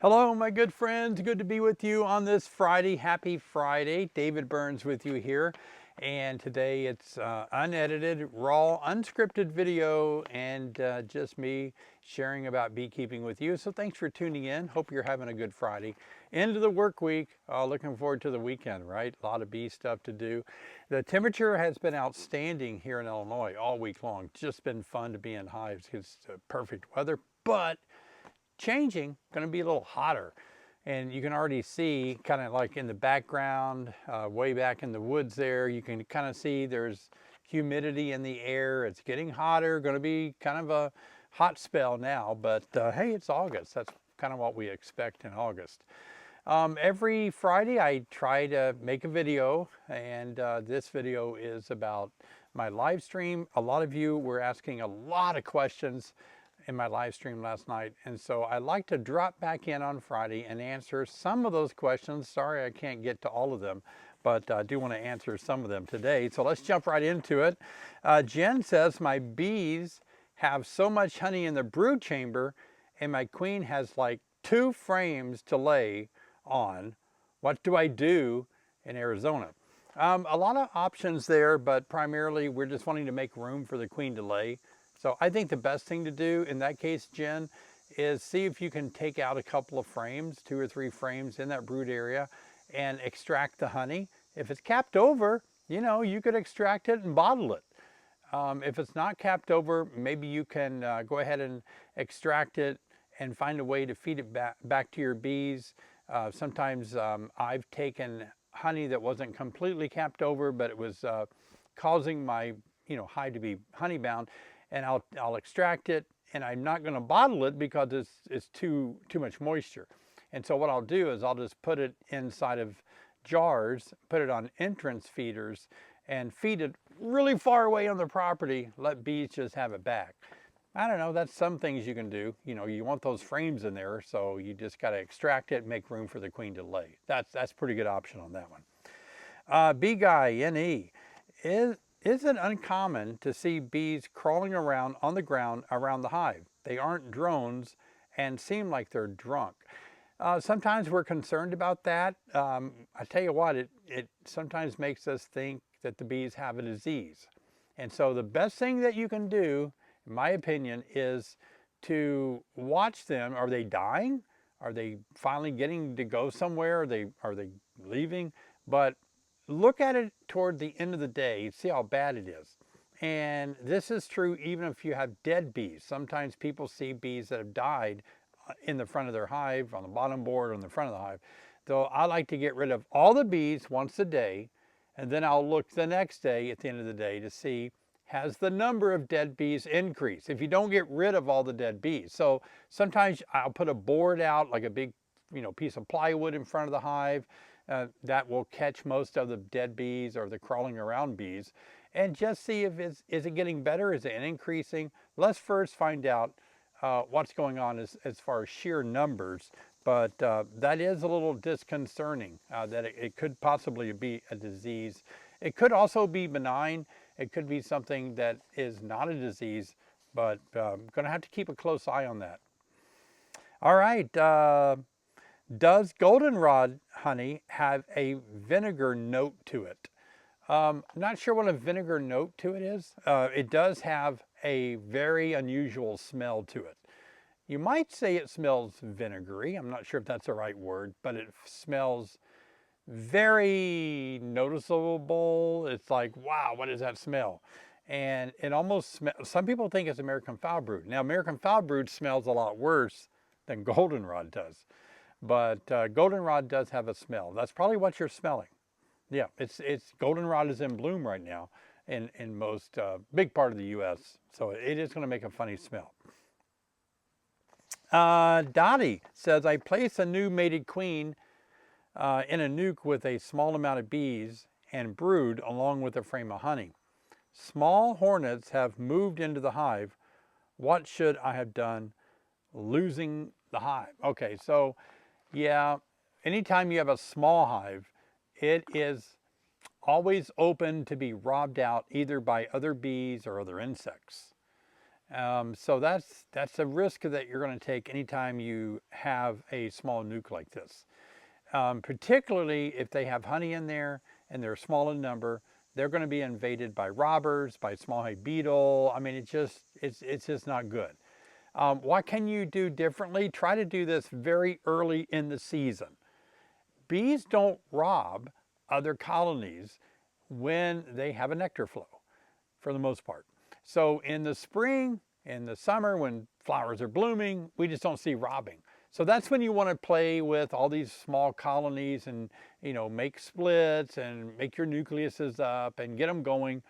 Hello, my good friends. Good to be with you on this Friday. Happy Friday. David Burns with you here. And today it's unedited, raw, unscripted video and just me sharing about beekeeping with you. So thanks for tuning in. Hope you're having a good Friday. End of the work week. Looking forward to the weekend, right? A lot of bee stuff to do. The temperature has been outstanding here in Illinois all week long. It's just been fun to be in hives. It's perfect weather, but changing, going to be a little hotter. And you can already see kind of like in the background, way back in the woods there, you can kind of see there's humidity in the air. It's getting hotter, going to be kind of a hot spell now, but hey, it's August. That's kind of what we expect in August. Every Friday I try to make a video, and this video is about my live stream. A lot of you were asking a lot of questions in my live stream last night, and so I like to drop back in on Friday and answer some of those questions. Sorry I can't get to all of them, but I do want to answer some of them today. So let's jump right into it. Jen says, my bees have so much honey in the brood chamber and my queen has like 2 frames to lay on. What do I do in Arizona? A lot of options there, but primarily we're just wanting to make room for the queen to lay. So I think the best thing to do in that case, Jen, is see if you can take out a couple of frames, 2 or 3 frames in that brood area and extract the honey. If it's capped over, you know, you could extract it and bottle it. If it's not capped over, maybe you can go ahead and extract it and find a way to feed it back to your bees. Sometimes I've taken honey that wasn't completely capped over, but it was causing my hive to be honey bound, and I'll extract it, and I'm not going to bottle it because it's too much moisture. And so what I'll do is I'll just put it inside of jars, put it on entrance feeders, and feed it really far away on the property, let bees just have it back. I don't know, that's some things you can do. You know, you want those frames in there, so you just got to extract it, make room for the queen to lay. That's a pretty good option on that one. Bee Guy, NE, is it uncommon to see bees crawling around on the ground around the hive? They aren't drones and seem like they're drunk. Sometimes we're concerned about that. I tell you what, it sometimes makes us think that the bees have a disease. And so the best thing that you can do, in my opinion, is to watch them. Are they dying? Are they finally getting to go somewhere? Are they leaving? But look at it toward the end of the day, see how bad it is. And this is true even if you have dead bees. Sometimes people see bees that have died in the front of their hive, on the bottom board, or in the front of the hive. So I like to get rid of all the bees once a day, and then I'll look the next day at the end of the day to see, has the number of dead bees increased? If you don't get rid of all the dead bees. So sometimes I'll put a board out, like a big piece of plywood in front of the hive, that will catch most of the dead bees or the crawling around bees, and just see if is it getting better, is it increasing. Let's first find out what's going on as far as sheer numbers, but that is a little disconcerting that it could possibly be a disease. It could also be benign. It could be something that is not a disease, but I'm going to have to keep a close eye on that. All right. Does goldenrod honey have a vinegar note to it? Not sure what a vinegar note to it is. It does have a very unusual smell to it. You might say it smells vinegary. I'm not sure if that's the right word, but it smells very noticeable. It's like, wow, what is that smell? And it almost some people think it's American foul brood. Now, American foul brood smells a lot worse than goldenrod does. But goldenrod does have a smell. That's probably what you're smelling. Yeah, it's goldenrod is in bloom right now in most big part of the U.S. So it is going to make a funny smell. Dottie says, I place a new mated queen in a nuke with a small amount of bees and brood along with a frame of honey. Small hornets have moved into the hive. What should I have done? Losing the hive. Okay, so yeah, anytime you have a small hive, it is always open to be robbed out either by other bees or other insects. So that's a risk that you're going to take anytime you have a small nuke like this. Particularly if they have honey in there and they're small in number, they're going to be invaded by robbers, by small hive beetle. I mean, it's just not good. What can you do differently? Try to do this very early in the season. Bees don't rob other colonies when they have a nectar flow, for the most part. So in the spring, in the summer, when flowers are blooming, we just don't see robbing. So that's when you want to play with all these small colonies and, make splits and make your nucleuses up and get them going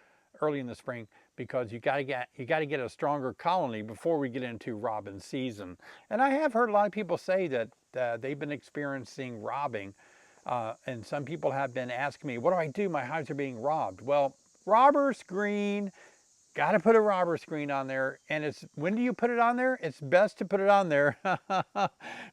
early in the spring, because you got to get a stronger colony before we get into robbing season. And I have heard a lot of people say that they've been experiencing robbing, and some people have been asking me, what do I do? My hives are being robbed. Well, robber screen. Got to put a robber screen on there. And when do you put it on there? It's best to put it on there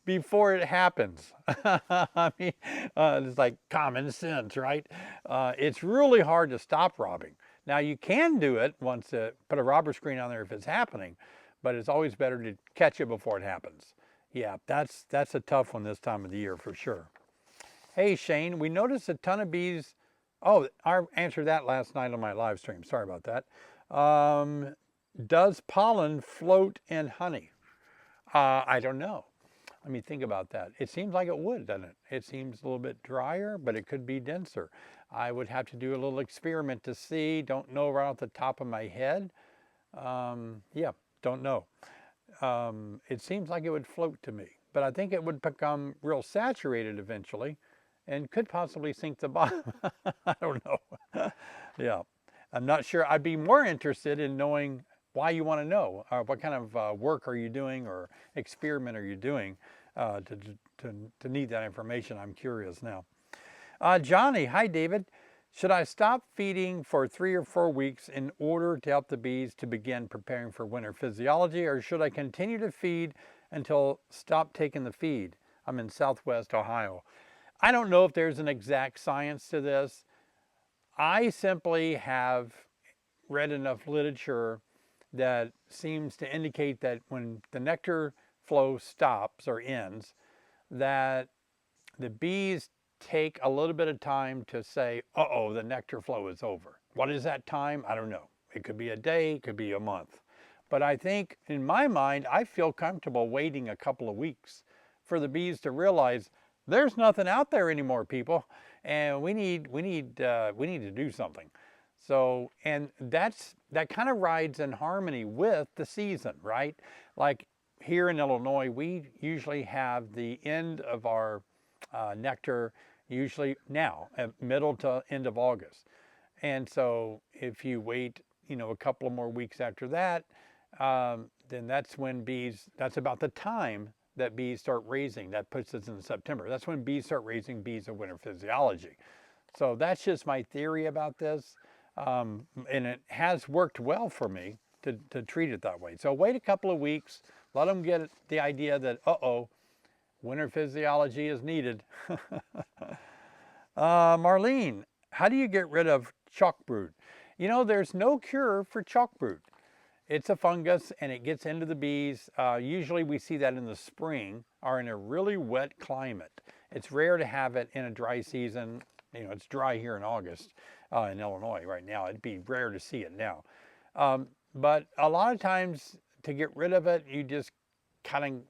before it happens. I mean, it's like common sense, right? It's really hard to stop robbing. Now you can do it once, put a robber screen on there if it's happening, but it's always better to catch it before it happens. Yeah, that's a tough one this time of the year for sure. Hey Shane, we noticed a ton of bees. Oh, I answered that last night on my live stream. Sorry about that. Does pollen float in honey? I don't know. Let me think about that. It seems like it would, doesn't it? It seems a little bit drier, but it could be denser. I would have to do a little experiment to see. Don't know right off the top of my head. Yeah, don't know. It seems like it would float to me, but I think it would become real saturated eventually and could possibly sink the bottom. I don't know. Yeah. I'm not sure. I'd be more interested in knowing why you want to know. What kind of work are you doing or experiment are you doing to need that information? I'm curious now. Johnny, hi David. Should I stop feeding for 3 or 4 weeks in order to help the bees to begin preparing for winter physiology, or should I continue to feed until stop taking the feed? I'm in Southwest Ohio. I don't know if there's an exact science to this. I simply have read enough literature that seems to indicate that when the nectar flow stops or ends, that the bees take a little bit of time to say, uh-oh, the nectar flow is over. What is that time? I don't know. It could be a day, it could be a month. But I think in my mind, I feel comfortable waiting a couple of weeks for the bees to realize there's nothing out there anymore, people, and we need to do something. So, and that kind of rides in harmony with the season, right? Like here in Illinois, we usually have the end of our nectar usually now, at middle to end of August. And so if you wait, a couple of more weeks after that, then that's about the time that bees start raising. That puts us in September. That's when bees start raising bees of winter physiology. So that's just my theory about this. And it has worked well for me to treat it that way. So wait a couple of weeks, let them get the idea that, uh-oh, winter physiology is needed. Marlene, how do you get rid of chalk brood? There's no cure for chalk brood. It's a fungus and it gets into the bees. Usually we see that in the spring or in a really wet climate. It's rare to have it in a dry season. It's dry here in August in Illinois right now. It'd be rare to see it now. But a lot of times to get rid of it, you just kind of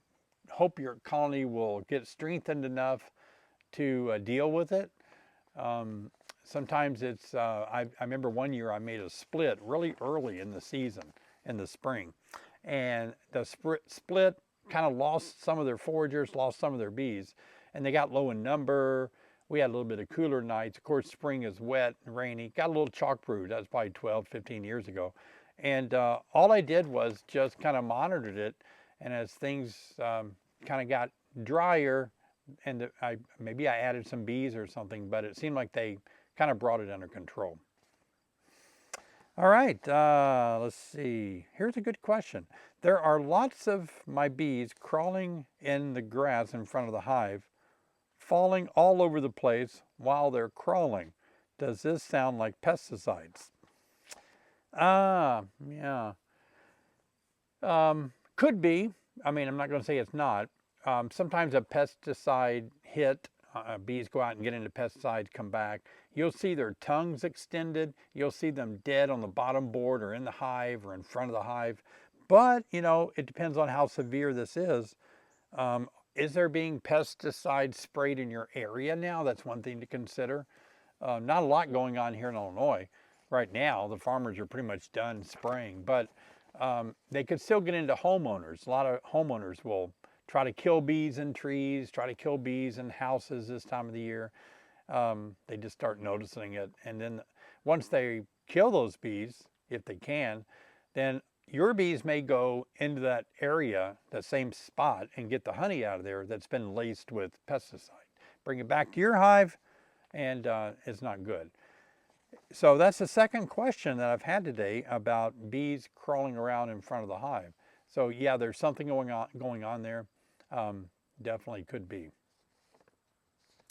hope your colony will get strengthened enough to deal with it. Sometimes it's, I remember one year I made a split really early in the season, in the spring. And the split kind of lost some of their foragers, lost some of their bees, and they got low in number. We had a little bit of cooler nights. Of course, spring is wet and rainy. Got a little chalk brood. That was probably 12, 15 years ago. And all I did was just kind of monitored it. And as things kind of got drier, and maybe I added some bees or something, but it seemed like they kind of brought it under control. All right, let's see. Here's a good question. There are lots of my bees crawling in the grass in front of the hive, falling all over the place while they're crawling. Does this sound like pesticides? Yeah. Could be. I mean, I'm not going to say it's not. Sometimes a pesticide hit, bees go out and get into pesticides, come back. You'll see their tongues extended. You'll see them dead on the bottom board or in the hive or in front of the hive. But, you know, it depends on how severe this is. Is there being pesticides sprayed in your area now? That's one thing to consider. Not a lot going on here in Illinois right now. The farmers are pretty much done spraying, but they could still get into homeowners. A lot of homeowners will try to kill bees in trees, try to kill bees in houses this time of the year. They just start noticing it. And then once they kill those bees, if they can, then your bees may go into that area, that same spot, and get the honey out of there that's been laced with pesticide. Bring it back to your hive, and it's not good. So that's the second question that I've had today about bees crawling around in front of the hive. So yeah, there's something going on there. Definitely could be.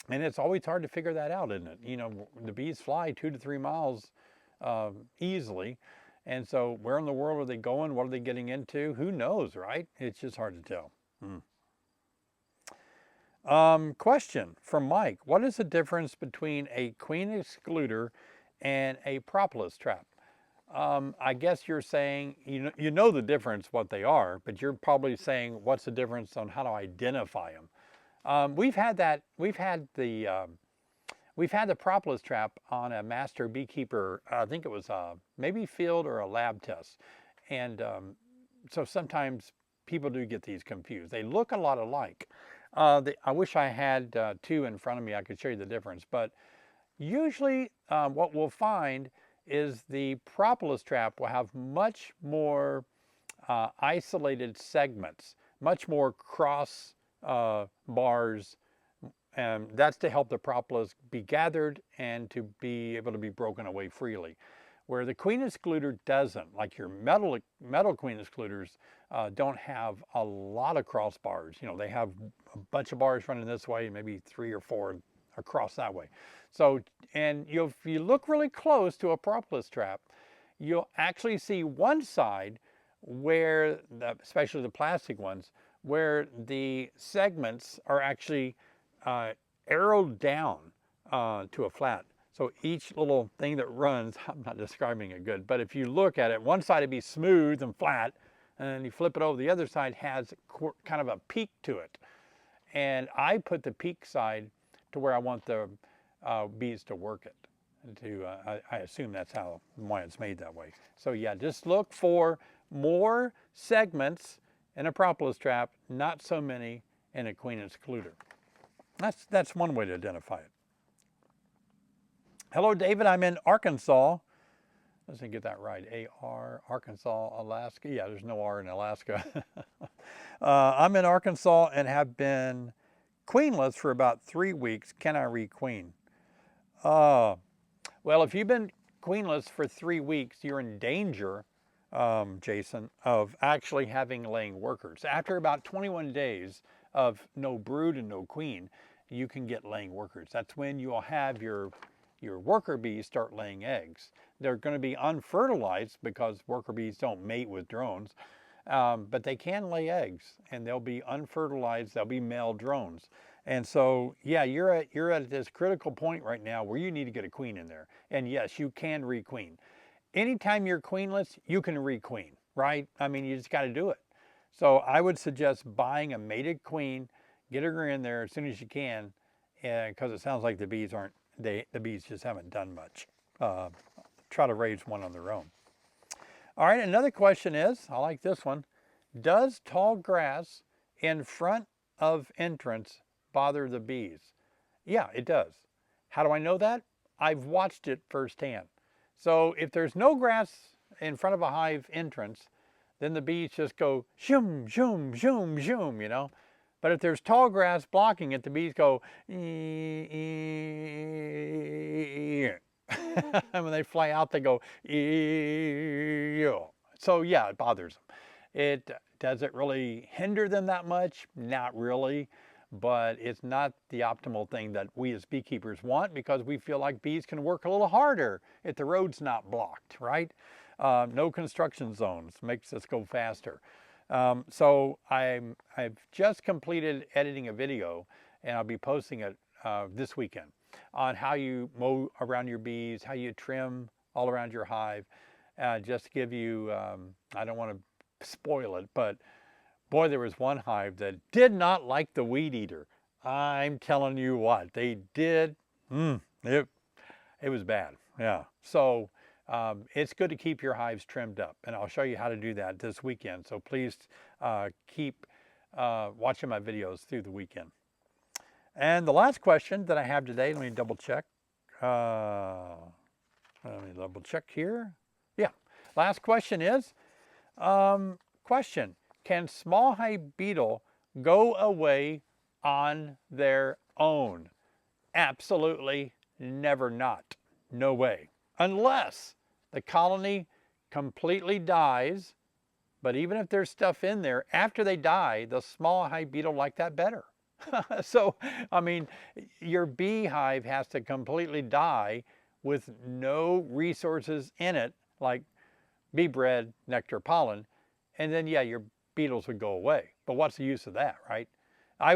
And it's always hard to figure that out, isn't it? You know, the bees fly 2 to 3 miles easily. And so where in the world are they going? What are they getting into? Who knows, right? It's just hard to tell. Question from Mike. What is the difference between a queen excluder and a propolis trap? I guess you're saying, you know the difference, what they are, but you're probably saying what's the difference on how to identify them. We've had the propolis trap on a master beekeeper. I think it was maybe field or a lab test. And so sometimes people do get these confused. They look a lot alike. I wish I had two in front of me. I could show you the difference. But usually what we'll find is the propolis trap will have much more isolated segments, much more cross bars, and that's to help the propolis be gathered and to be able to be broken away freely. Where the queen excluder doesn't, like your metal queen excluders don't have a lot of cross bars. You know, they have a bunch of bars running this way, maybe 3 or 4 across that way. So, and if you look really close to a propolis trap, you'll actually see one side where, especially the plastic ones, where the segments are actually arrowed down to a flat. So each little thing that runs, I'm not describing it good, but if you look at it, one side would be smooth and flat, and then you flip it over, the other side has kind of a peak to it. And I put the peak side to where I want the bees to work it. I assume that's why it's made that way. So yeah, just look for more segments in a propolis trap, not so many in a queen excluder. That's one way to identify it. Hello, David. I'm in Arkansas. Let's get that right. A-R, Arkansas, Alaska. Yeah, there's no R in Alaska. I'm in Arkansas and have been queenless for about 3 weeks. Can I requeen? Well, if you've been queenless for 3 weeks, you're in danger, Jason, of actually having laying workers. After about 21 days of no brood and no queen, you can get laying workers. That's when you'll have your worker bees start laying eggs. They're going to be unfertilized because worker bees don't mate with drones, but they can lay eggs, and they'll be unfertilized. They'll be male drones. And so, yeah, you're at this critical point right now where you need to get a queen in there. And yes, you can requeen. Anytime you're queenless, you can requeen, right? I mean, you just got to do it. So I would suggest buying a mated queen, get her in there as soon as you can, because it sounds like the bees just haven't done much. Try to raise one on their own. All right, another question is, I like this one. Does tall grass in front of entrance bother the bees? Yeah, it does. How do I know that? I've watched it firsthand. So if there's no grass in front of a hive entrance, then the bees just go zoom, zoom, zoom, zoom, you know. But if there's tall grass blocking it, the bees go, and when they fly out, they go, so yeah, it bothers them. Does it really hinder them that much? Not really, but it's not the optimal thing that we as beekeepers want, because we feel like bees can work a little harder if the road's not blocked, right? No construction zones, makes us go faster. So I've just completed editing a video, and I'll be posting it this weekend on how you mow around your bees, how you trim all around your hive. Just to give you, I don't want to spoil it, but boy, there was one hive that did not like the weed eater. I'm telling you what, they did. It was bad, yeah. So it's good to keep your hives trimmed up, and I'll show you how to do that this weekend. So please keep watching my videos through the weekend. And the last question that I have today, let me double check. Let me double check here. Yeah, last question is, can small hive beetle go away on their own? Absolutely never not. No way. Unless the colony completely dies, but even if there's stuff in there, after they die, the small hive beetle like that better. So, I mean, your beehive has to completely die with no resources in it, like bee bread, nectar, pollen, and then yeah, your beetles would go away. But what's the use of that, right? I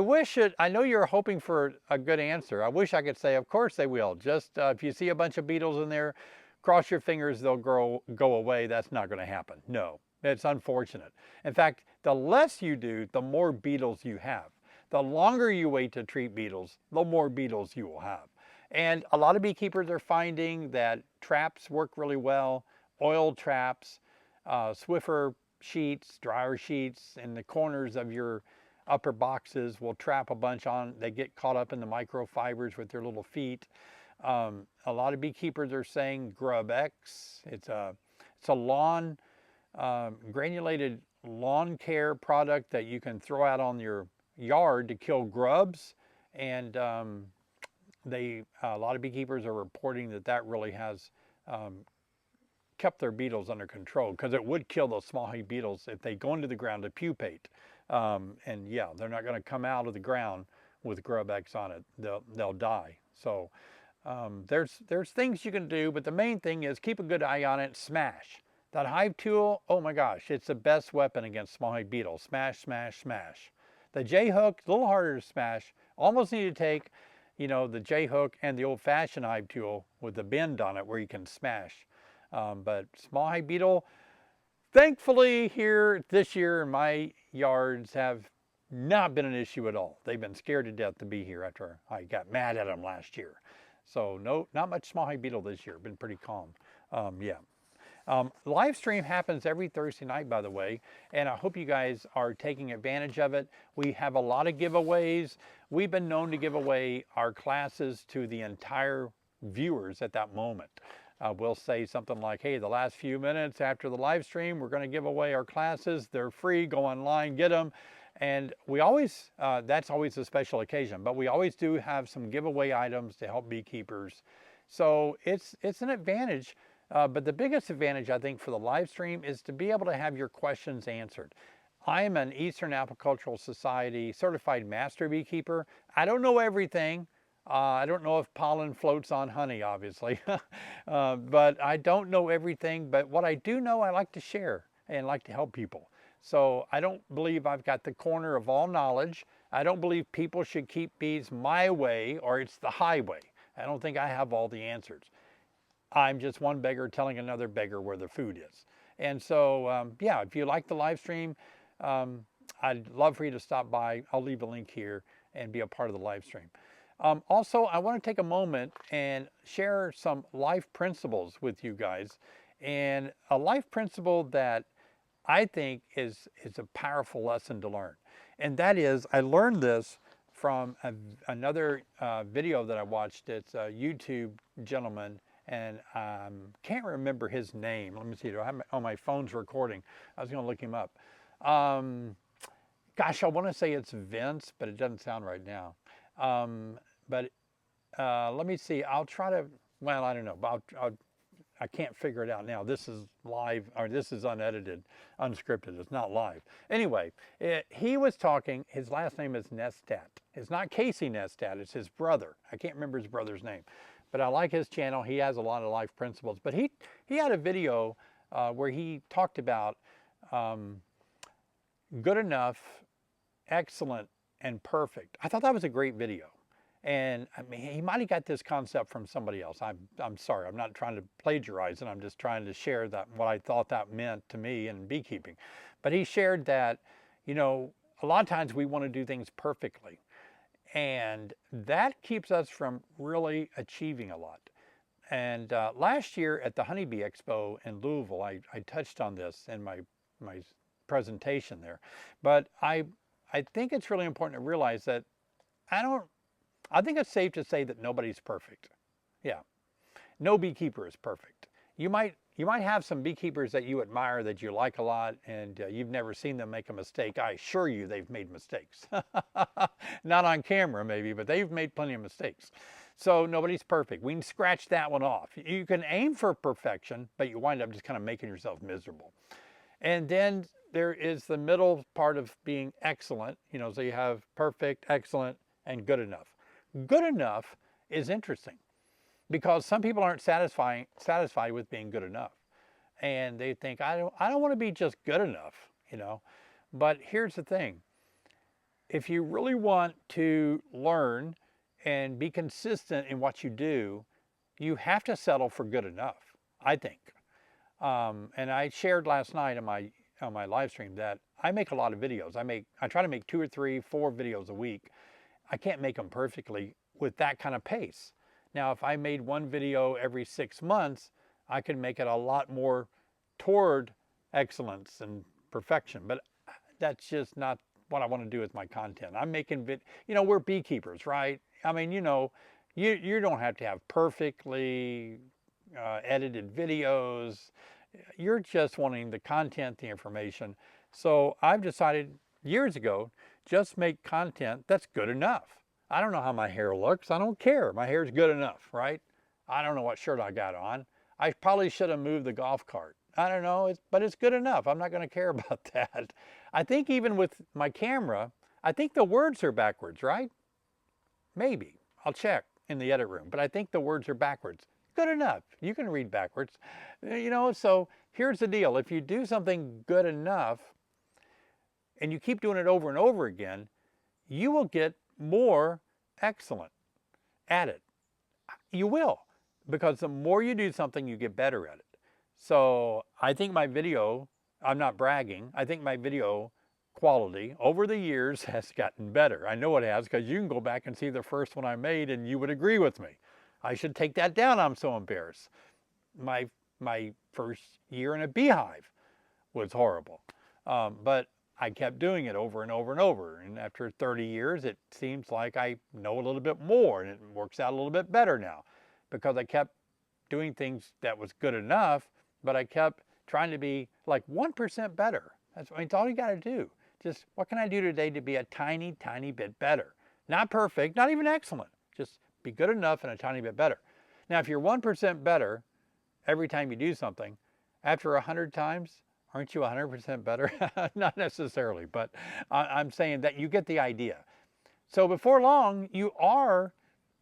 know you're hoping for a good answer. I wish I could say, of course they will. Just if you see a bunch of beetles in there, cross your fingers, they'll go away. That's not going to happen. No, it's unfortunate. In fact, the less you do, the more beetles you have. The longer you wait to treat beetles, the more beetles you will have. And a lot of beekeepers are finding that traps work really well, oil traps, Swiffer sheets, dryer sheets in the corners of your upper boxes will trap a bunch on. They get caught up in the microfibers with their little feet. A lot of beekeepers are saying Grub X. It's a lawn, granulated lawn care product that you can throw out on your yard to kill grubs. And a lot of beekeepers are reporting that really has kept their beetles under control, because it would kill those small hive beetles if they go into the ground to pupate. And yeah, they're not going to come out of the ground with grub X on it. They'll die. So there's things you can do, but the main thing is keep a good eye on it. Smash. That hive tool, oh my gosh, it's the best weapon against small hive beetles. Smash, smash, smash. The J-hook, a little harder to smash. Almost need to take, the J-hook and the old-fashioned hive tool with the bend on it where you can smash. But small hive beetle, thankfully here this year my yards have not been an issue at all. They've been scared to death to be here after I got mad at them last year. So no, not much small hive beetle this year. Been pretty calm. Yeah. Live stream happens every Thursday night, by the way, and I hope you guys are taking advantage of it. We have a lot of giveaways. We've been known to give away our classes to the entire viewers at that moment. We'll say something like, hey, the last few minutes after the live stream, we're going to give away our classes. They're free. Go online, get them. And we always, that's always a special occasion, but we always do have some giveaway items to help beekeepers. So it's an advantage. But the biggest advantage, I think, for the live stream is to be able to have your questions answered. I am an Eastern Apicultural Society certified master beekeeper. I don't know everything. I don't know if pollen floats on honey, obviously, but I don't know everything. But what I do know, I like to share and like to help people. So I don't believe I've got the corner of all knowledge. I don't believe people should keep bees my way or it's the highway. I don't think I have all the answers. I'm just one beggar telling another beggar where the food is. And so, yeah, if you like the live stream, I'd love for you to stop by. I'll leave a link here and be a part of the live stream. Also, I want to take a moment and share some life principles with you guys. And a life principle that I think is a powerful lesson to learn. And that is, I learned this from another video that I watched. It's a YouTube gentleman, and can't remember his name. Let me see. My phone's recording. I was going to look him up. Gosh, I want to say it's Vince, but it doesn't sound right now. But let me see. I'll try to. Well, I don't know. But I can't figure it out now. This is live, or this is unedited, unscripted. It's not live. Anyway, he was talking. His last name is Nestat. It's not Casey Nestat. It's his brother. I can't remember his brother's name. But I like his channel. He has a lot of life principles. But he had a video where he talked about good enough, excellent, and perfect. I thought that was a great video. And I mean, he might have got this concept from somebody else. I'm sorry, I'm not trying to plagiarize it. I'm just trying to share that what I thought that meant to me in beekeeping. But he shared that, you know, a lot of times we want to do things perfectly. And that keeps us from really achieving a lot. And last year at the Honeybee Expo in Louisville, I touched on this in my presentation there. But I think it's really important to realize that I think it's safe to say that nobody's perfect. Yeah, no beekeeper is perfect. You might have some beekeepers that you admire, that you like a lot, and you've never seen them make a mistake. I assure you they've made mistakes. Not on camera maybe, but they've made plenty of mistakes. So nobody's perfect. We can scratch that one off. You can aim for perfection, but you wind up just kind of making yourself miserable. And then there is the middle part of being excellent. You know, so you have perfect, excellent, and good enough. Good enough is interesting because some people aren't satisfied with being good enough. And they think, I don't want to be just good enough, you know. But here's the thing. If you really want to learn and be consistent in what you do, you have to settle for good enough, I think. And I shared last night on my live stream that I make a lot of videos. I try to make 2 or 3, 4 videos a week. I can't make them perfectly with that kind of pace. Now, if I made one video every 6 months, I could make it a lot more toward excellence and perfection. But that's just not what I want to do with my content. I'm making you know, we're beekeepers, right? I mean, you know, you don't have to have perfectly edited videos. You're just wanting the content, the information. So I've decided years ago, just make content that's good enough. I don't know how my hair looks. I don't care. My hair's good enough, right? I don't know what shirt I got on. I probably should have moved the golf cart. I don't know, but it's good enough. I'm not going to care about that. I think even with my camera, I think the words are backwards, right? Maybe. I'll check in the edit room, but I think the words are backwards. Good enough. You can read backwards. You know, so here's the deal. If you do something good enough and you keep doing it over and over again, you will get more excellent at it. You will, because the more you do something, you get better at it. So I think my video, I'm not bragging, I think my video quality over the years has gotten better. I know it has, because you can go back and see the first one I made and you would agree with me. I should take that down. I'm so embarrassed. My first year in a beehive was horrible. But I kept doing it over and over and over. And after 30 years, it seems like I know a little bit more, and it works out a little bit better now, because I kept doing things that was good enough, but I kept trying to be like 1% better. That's all you got to do. Just what can I do today to be a tiny, tiny bit better? Not perfect, not even excellent. Just be good enough and a tiny bit better. Now, if you're 1% better every time you do something, after 100 times, aren't you 100% better? Not necessarily, but I'm saying that you get the idea. So before long, you are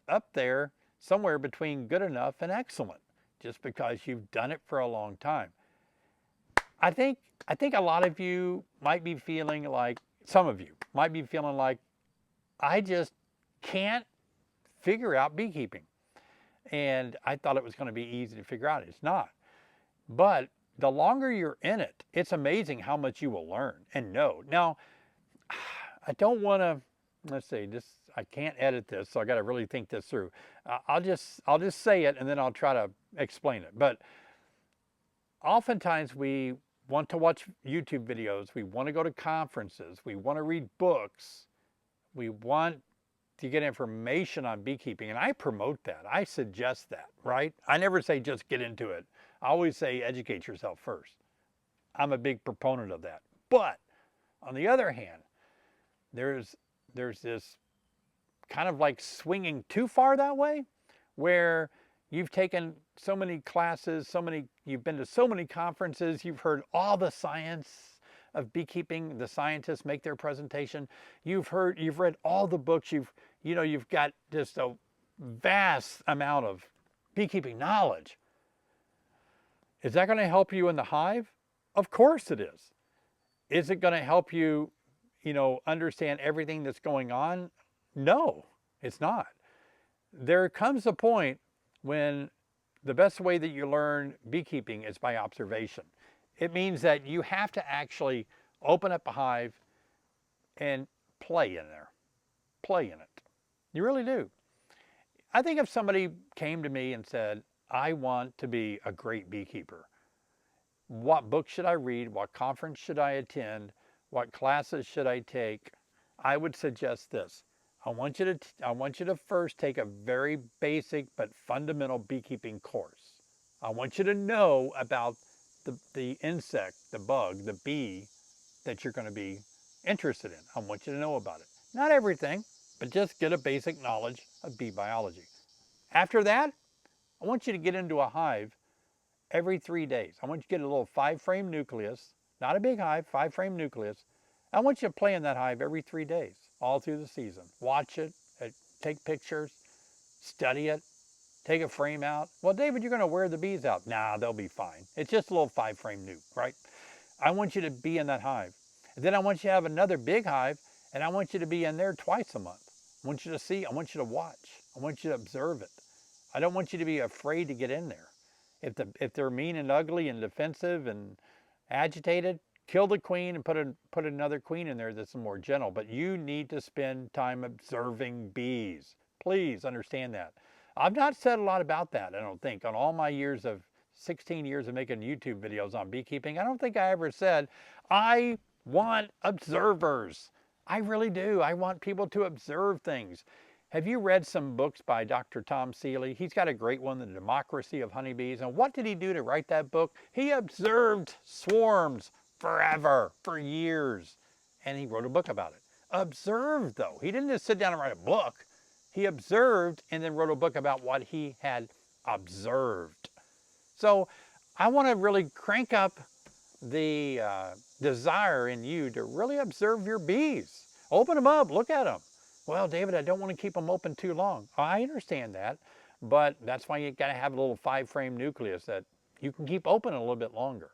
up there somewhere between good enough and excellent, just because you've done it for a long time. I think a lot of you might be feeling like, some of you might be feeling like, I just can't figure out beekeeping. And I thought it was going to be easy to figure out. It's not. But the longer you're in it, it's amazing how much you will learn and know. Now, I don't want to, let's see, I can't edit this, so I got to really think this through. I'll just say it, and then I'll try to explain it. But oftentimes we want to watch YouTube videos. We want to go to conferences. We want to read books. We want to get information on beekeeping, and I promote that. I suggest that, right? I never say just get into it. I always say educate yourself first. I'm a big proponent of that. But on the other hand, there's this kind of like swinging too far that way, where you've taken so many classes, you've been to so many conferences, you've heard all the science of beekeeping, the scientists make their presentation, you've read all the books, you've got just a vast amount of beekeeping knowledge. Is that going to help you in the hive? Of course it is. Is it going to help you, understand everything that's going on? No, it's not. There comes a point when the best way that you learn beekeeping is by observation. It means that you have to actually open up a hive and play in there. Play in it. You really do. I think if somebody came to me and said, I want to be a great beekeeper, what book should I read? What conference should I attend? What classes should I take? I would suggest this. I want you to first take a very basic but fundamental beekeeping course. I want you to know about the insect, the bug, the bee that you're going to be interested in. I want you to know about it. Not everything, but just get a basic knowledge of bee biology. After that, I want you to get into a hive every 3 days. I want you to get a little 5-frame nucleus, not a big hive, 5-frame nucleus. I want you to play in that hive every 3 days, all through the season. Watch it, take pictures, study it, take a frame out. Well, David, you're going to wear the bees out. Nah, they'll be fine. It's just a little 5-frame nuke, right? I want you to be in that hive. And then I want you to have another big hive, and I want you to be in there twice a month. I want you to see, I want you to watch. I want you to observe it. I don't want you to be afraid to get in there. If they're mean and ugly and defensive and agitated, kill the queen and put another queen in there that's more gentle. But you need to spend time observing bees. Please understand that. I've not said a lot about that, I don't think. On all my 16 years of making YouTube videos on beekeeping, I don't think I ever said, I want observers. I really do. I want people to observe things. Have you read some books by Dr. Tom Seeley? He's got a great one, The Democracy of Honeybees. And what did he do to write that book? He observed swarms forever, for years. And he wrote a book about it. Observed, though. He didn't just sit down and write a book. He observed and then wrote a book about what he had observed. So I want to really crank up the desire in you to really observe your bees. Open them up, look at them. Well, David, I don't want to keep them open too long. I understand that, but that's why you got to have a little 5-frame nucleus that you can keep open a little bit longer.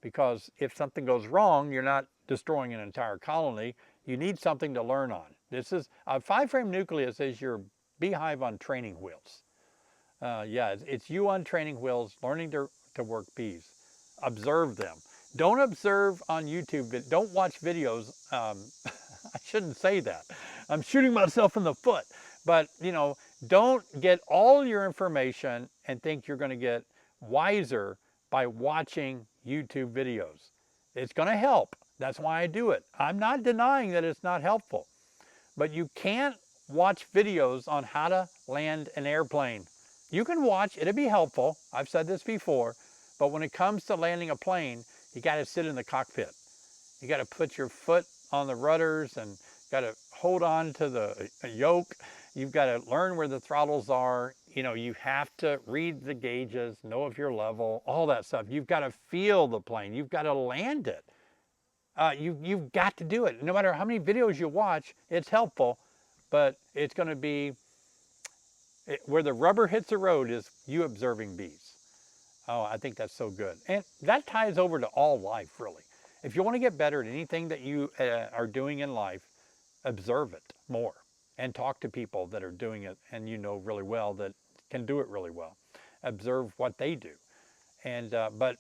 Because if something goes wrong, you're not destroying an entire colony. You need something to learn on. This is a 5-frame nucleus is your beehive on training wheels. Yeah, it's you on training wheels, learning to work bees. Observe them. Don't observe on YouTube. Don't watch videos. I shouldn't say that. I'm shooting myself in the foot. But, don't get all your information and think you're going to get wiser by watching YouTube videos. It's going to help. That's why I do it. I'm not denying that it's not helpful. But you can't watch videos on how to land an airplane. You can watch, it'll be helpful. I've said this before. But when it comes to landing a plane, you got to sit in the cockpit. You got to put your foot on the rudders and got to hold on to the yoke. You've got to learn where the throttles are. You have to read the gauges, know if you're level, all that stuff. You've got to feel the plane. You've got to land it. You've got to do it. No matter how many videos you watch, it's helpful, but it's going to be where the rubber hits the road is you observing bees. Oh, I think that's so good. And that ties over to all life, really. If you want to get better at anything that you are doing in life, observe it more and talk to people that are doing it and really well that can do it really well. Observe what they do. And but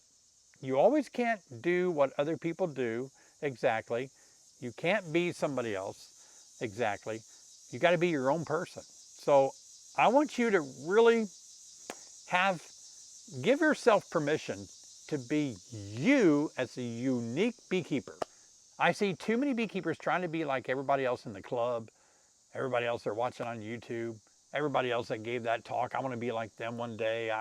you always can't do what other people do exactly. You can't be somebody else exactly. You got to be your own person. So I want you to really give yourself permission to be you as a unique beekeeper. I see too many beekeepers trying to be like everybody else in the club, everybody else they're watching on YouTube, everybody else that gave that talk. I want to be like them one day.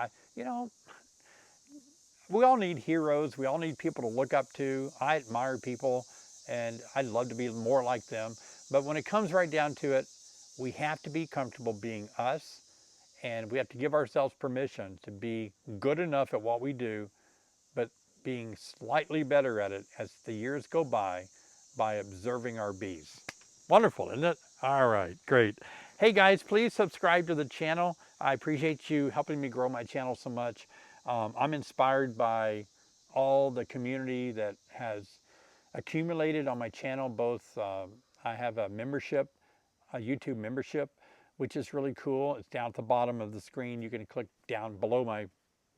We all need heroes. We all need people to look up to. I admire people and I'd love to be more like them. But when it comes right down to it, we have to be comfortable being us, and we have to give ourselves permission to be good enough at what we do, but being slightly better at it as the years go by observing our bees. Wonderful, isn't it? All right, great. Hey guys, please subscribe to the channel. I appreciate you helping me grow my channel so much. I'm inspired by all the community that has accumulated on my channel. Both I have a membership, a YouTube membership, which is really cool. It's down at the bottom of the screen. You can click down below my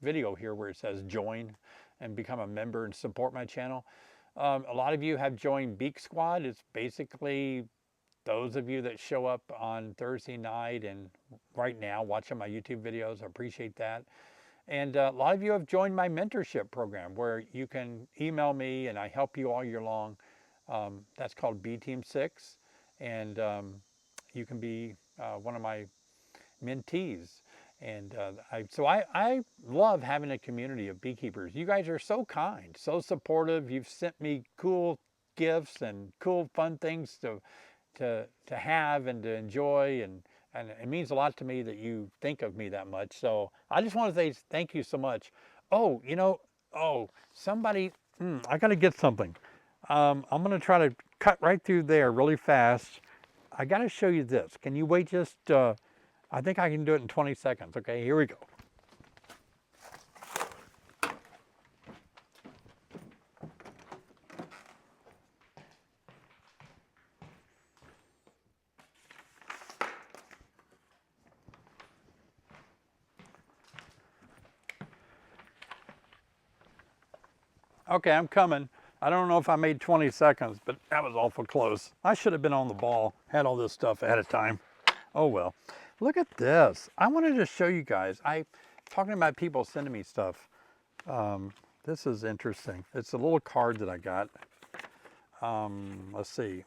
video here where it says join and become a member and support my channel. A lot of you have joined Beak Squad. It's basically those of you that show up on Thursday night and right now watching my YouTube videos. I appreciate that. And a lot of you have joined my mentorship program where you can email me and I help you all year long. That's called B Team 6. And you can be one of my mentees. And I love having a community of beekeepers. You guys are so kind, so supportive. You've sent me cool gifts and cool fun things to have and to enjoy, and it means a lot to me that you think of me that much. So I just want to say thank you so much. Oh, you know, somebody, I got to get something. I'm going to try to cut right through there really fast. I got to show you this. Can you wait just, I think I can do it in 20 seconds. Okay, here we go. Okay, I'm coming. I don't know if I made 20 seconds, but that was awful close. I should have been on the ball, had all this stuff ahead of time. Oh well. Look at this. I wanted to show you guys. Talking about people sending me stuff. This is interesting. It's a little card that I got. Let's see.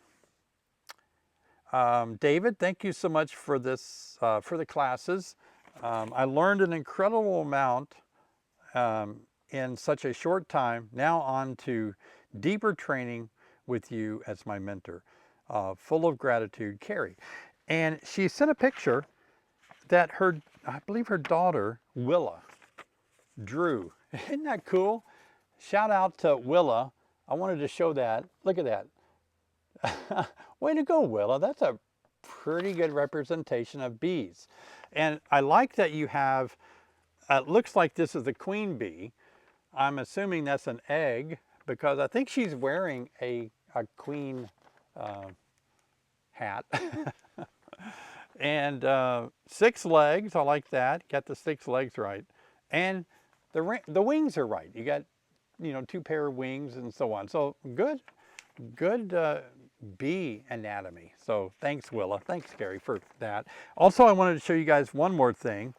David, thank you so much for this, for the classes. I learned an incredible amount in such a short time. Now on to deeper training with you as my mentor. Full of gratitude, Carrie. And she sent a picture that I believe her daughter, Willa, drew. Isn't that cool? Shout out to Willa. I wanted to show that. Look at that. Way to go, Willa. That's a pretty good representation of bees. And I like that you have, it looks like this is the queen bee. I'm assuming that's an egg because I think she's wearing a queen hat. And 6 legs, I like that. Got the 6 legs right. And the wings are right. You got, 2 pair of wings and so on. So good bee anatomy. So thanks, Willa. Thanks, Gary, for that. Also, I wanted to show you guys one more thing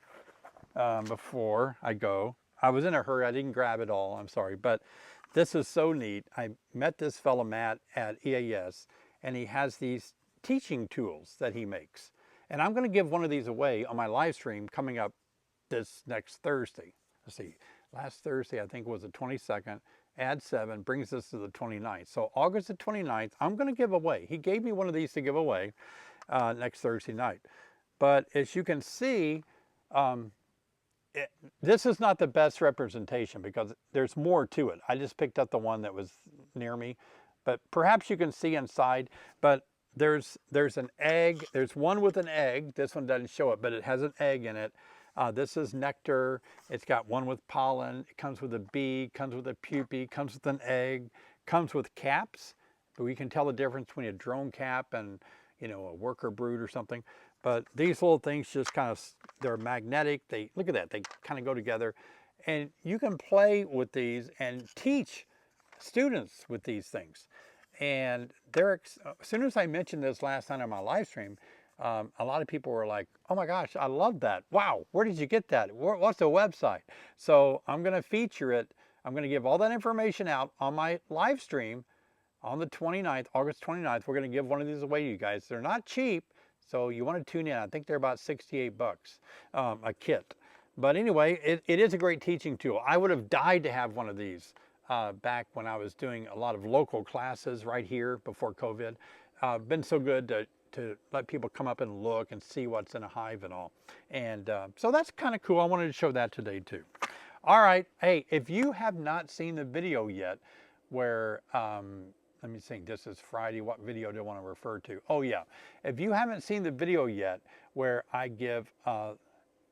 before I go. I was in a hurry. I didn't grab it all. I'm sorry. But this is so neat. I met this fellow, Matt, at EAS, and he has these teaching tools that he makes. And I'm going to give one of these away on my live stream coming up this next Thursday. Let's see. Last Thursday, I think, was the 22nd. Add 7 brings us to the 29th. So August the 29th, I'm going to give away. He gave me one of these to give away next Thursday night. But as you can see, this is not the best representation because there's more to it. I just picked up the one that was near me. But perhaps you can see inside. But there's an egg. There's one with an egg. This one doesn't show it, but it has an egg in it. This is nectar. It's got one with pollen. It comes with a bee, comes with a pupae, comes with an egg, comes with caps. But we can tell the difference between a drone cap and, a worker brood or something. But these little things just kind of, they're magnetic. Look at that. They kind of go together. And you can play with these and teach students with these things. And as soon as I mentioned this last night on my live stream, a lot of people were like, oh my gosh, I love that. Wow, where did you get that? What's the website? So I'm going to feature it. I'm going to give all that information out on my live stream on the 29th, August 29th. We're going to give one of these away to you guys. They're not cheap, so you want to tune in. I think they're about 68 bucks a kit. But anyway, it is a great teaching tool. I would have died to have one of these back when I was doing a lot of local classes right here before COVID. Been so good to let people come up and look and see what's in a hive and all. And so that's kind of cool. I wanted to show that today too. All right. Hey, if you have not seen the video yet where, let me think, this is Friday. What video do I want to refer to? Oh yeah. If you haven't seen the video yet where I give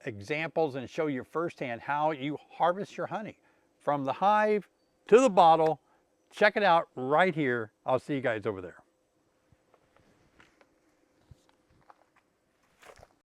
examples and show you firsthand how you harvest your honey from the hive to the bottle. Check it out right here. I'll see you guys over there.